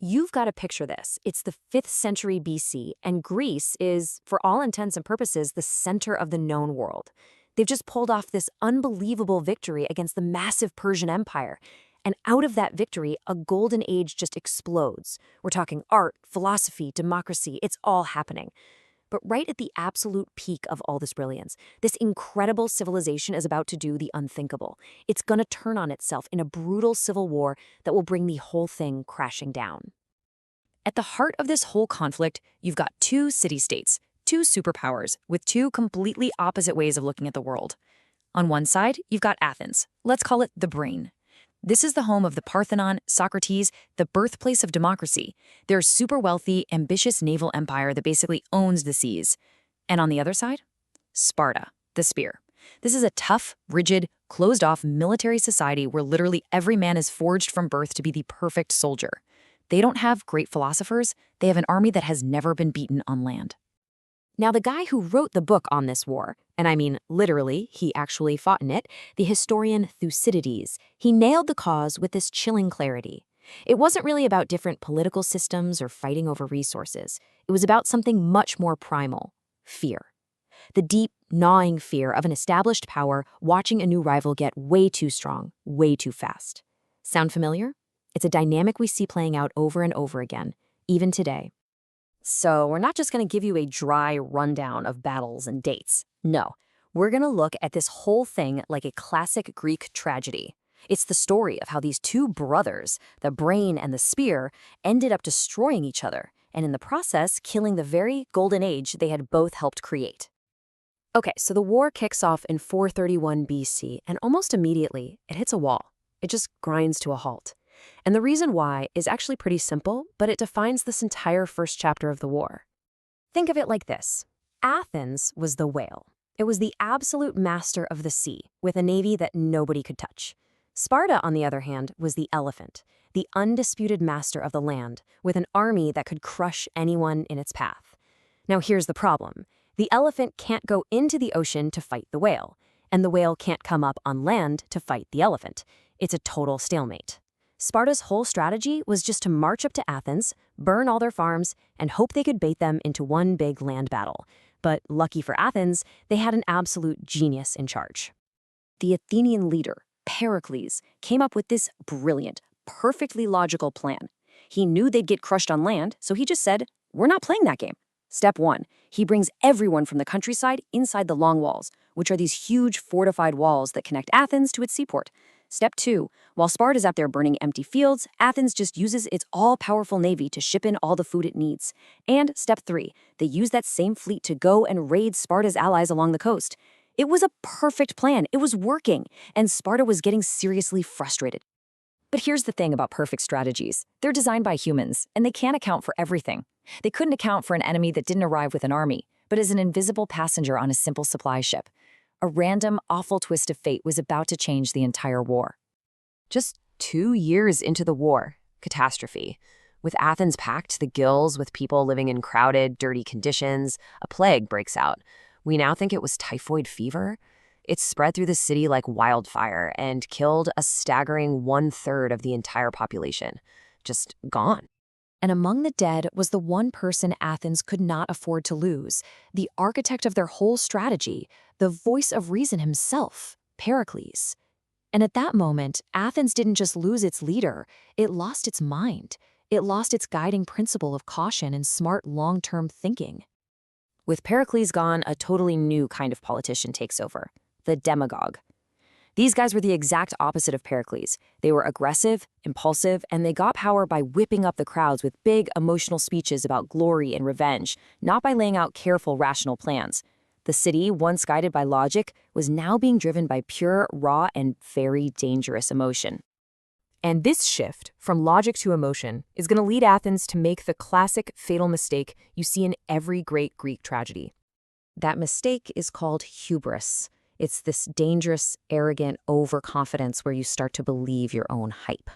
You've got to picture this. It's the 5th century BC, and Greece is, for all intents and purposes, the center of the known world. They've just pulled off this unbelievable victory against the massive Persian Empire. And out of that victory, a golden age just explodes. We're talking art, philosophy, democracy, it's all happening. But right at the absolute peak of all this brilliance, this incredible civilization is about to do the unthinkable. It's going to turn on itself in a brutal civil war that will bring the whole thing crashing down. At the heart of this whole conflict, you've got two city-states, two superpowers, with two completely opposite ways of looking at the world. On one side, you've got Athens. Let's call it the brain. This is the home of the Parthenon, Socrates, the birthplace of democracy. They're a super wealthy, ambitious naval empire that basically owns the seas. And on the other side? Sparta, the spear. This is a tough, rigid, closed-off military society where literally every man is forged from birth to be the perfect soldier. They don't have great philosophers. They have an army that has never been beaten on land. Now, the guy who wrote the book on this war, and I mean literally, he actually fought in it, the historian Thucydides, he nailed the cause with this chilling clarity. It wasn't really about different political systems or fighting over resources. It was about something much more primal: fear. The deep, gnawing fear of an established power watching a new rival get way too strong, way too fast. Sound familiar? It's a dynamic we see playing out over and over again, even today. So we're not just going to give you a dry rundown of battles and dates. No, we're going to look at this whole thing like a classic Greek tragedy. It's the story of how these two brothers, the brain and the spear, ended up destroying each other, and in the process, killing the very golden age they had both helped create. Okay, so the war kicks off in 431 BC, and almost immediately, it hits a wall. It just grinds to a halt. And the reason why is actually pretty simple, but it defines this entire first chapter of the war. Think of it like this. Athens was the whale. It was the absolute master of the sea, with a navy that nobody could touch. Sparta, on the other hand, was the elephant, the undisputed master of the land, with an army that could crush anyone in its path. Now here's the problem. The elephant can't go into the ocean to fight the whale, and the whale can't come up on land to fight the elephant. It's a total stalemate. Sparta's whole strategy was just to march up to Athens, burn all their farms, and hope they could bait them into one big land battle. But lucky for Athens, they had an absolute genius in charge. The Athenian leader, Pericles, came up with this brilliant, perfectly logical plan. He knew they'd get crushed on land, so he just said, "We're not playing that game." Step 1, he brings everyone from the countryside inside the long walls, which are these huge fortified walls that connect Athens to its seaport. Step 2, while Sparta's out there burning empty fields, Athens just uses its all-powerful navy to ship in all the food it needs. And Step 3, they use that same fleet to go and raid Sparta's allies along the coast. It was a perfect plan. It was working, and Sparta was getting seriously frustrated. But here's the thing about perfect strategies. They're designed by humans, and they can't account for everything. They couldn't account for an enemy that didn't arrive with an army, but as an invisible passenger on a simple supply ship. A random, awful twist of fate was about to change the entire war. Just 2 years into the war, catastrophe. With Athens packed to the gills with people living in crowded, dirty conditions, a plague breaks out. We now think it was typhoid fever. It spread through the city like wildfire and killed a staggering 1/3 of the entire population. Just gone. And among the dead was the one person Athens could not afford to lose, the architect of their whole strategy, the voice of reason himself, Pericles. And at that moment, Athens didn't just lose its leader, it lost its mind. It lost its guiding principle of caution and smart long-term thinking. With Pericles gone, a totally new kind of politician takes over, the demagogue. These guys were the exact opposite of Pericles. They were aggressive, impulsive, and they got power by whipping up the crowds with big emotional speeches about glory and revenge, not by laying out careful, rational plans. The city, once guided by logic, was now being driven by pure, raw, and very dangerous emotion. And this shift from logic to emotion is going to lead Athens to make the classic fatal mistake you see in every great Greek tragedy. That mistake is called hubris. It's this dangerous, arrogant overconfidence where you start to believe your own hype.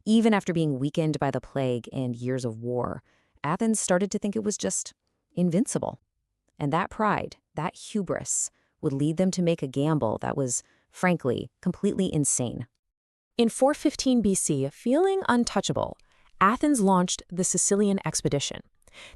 Even after being weakened by the plague and years of war, Athens started to think it was just invincible. And that pride, that hubris, would lead them to make a gamble that was, frankly, completely insane. In 415 BC, feeling untouchable, Athens launched the Sicilian Expedition.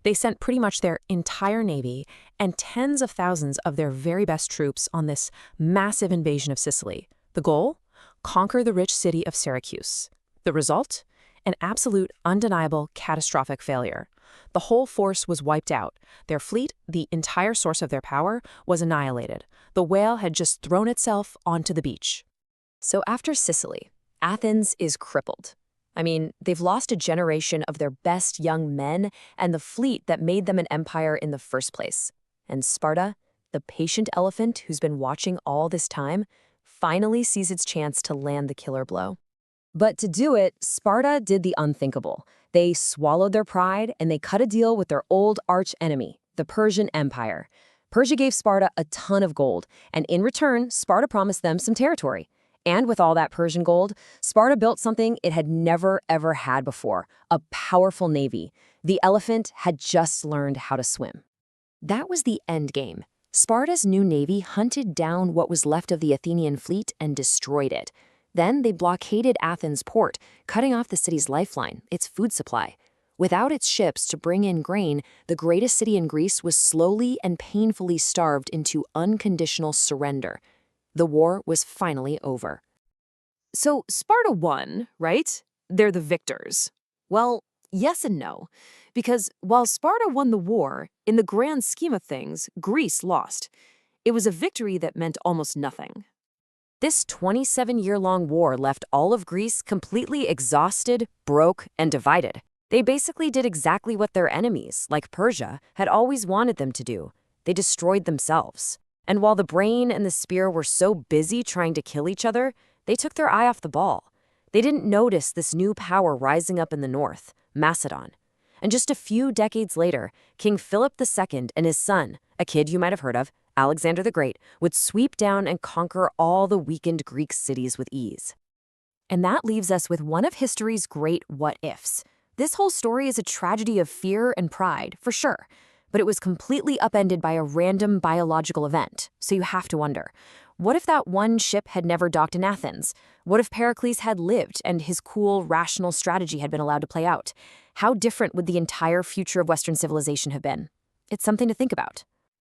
They sent pretty much their entire navy and tens of thousands of their very best troops on this massive invasion of Sicily. The goal? Conquer the rich city of Syracuse. The result? An absolute, undeniable, catastrophic failure. The whole force was wiped out. Their fleet, the entire source of their power, was annihilated. The whale had just thrown itself onto the beach. So after Sicily, Athens is crippled. I mean, they've lost a generation of their best young men and the fleet that made them an empire in the first place. And Sparta, the patient elephant who's been watching all this time, finally sees its chance to land the killer blow. But to do it, Sparta did the unthinkable. They swallowed their pride and they cut a deal with their old arch-enemy, the Persian Empire. Persia gave Sparta a ton of gold, and in return, Sparta promised them some territory. And with all that Persian gold, Sparta built something it had never, ever had before, a powerful navy. The elephant had just learned how to swim. That was the end game. Sparta's new navy hunted down what was left of the Athenian fleet and destroyed it. Then they blockaded Athens' port, cutting off the city's lifeline, its food supply. Without its ships to bring in grain, the greatest city in Greece was slowly and painfully starved into unconditional surrender. The war was finally over. So Sparta won, right? They're the victors. Well, yes and no. Because while Sparta won the war, in the grand scheme of things, Greece lost. It was a victory that meant almost nothing. This 27-year-long war left all of Greece completely exhausted, broke, and divided. They basically did exactly what their enemies, like Persia, had always wanted them to do. They destroyed themselves. And while the brain and the spear were so busy trying to kill each other, they took their eye off the ball. They didn't notice this new power rising up in the north, Macedon. And just a few decades later, King Philip II and his son, a kid you might have heard of, Alexander the Great, would sweep down and conquer all the weakened Greek cities with ease. And that leaves us with one of history's great what-ifs. This whole story is a tragedy of fear and pride, for sure. But it was completely upended by a random biological event, so you have to wonder, what if that one ship had never docked in Athens? What if Pericles had lived and his cool, rational strategy had been allowed to play out? How different would the entire future of Western civilization have been? It's something to think about.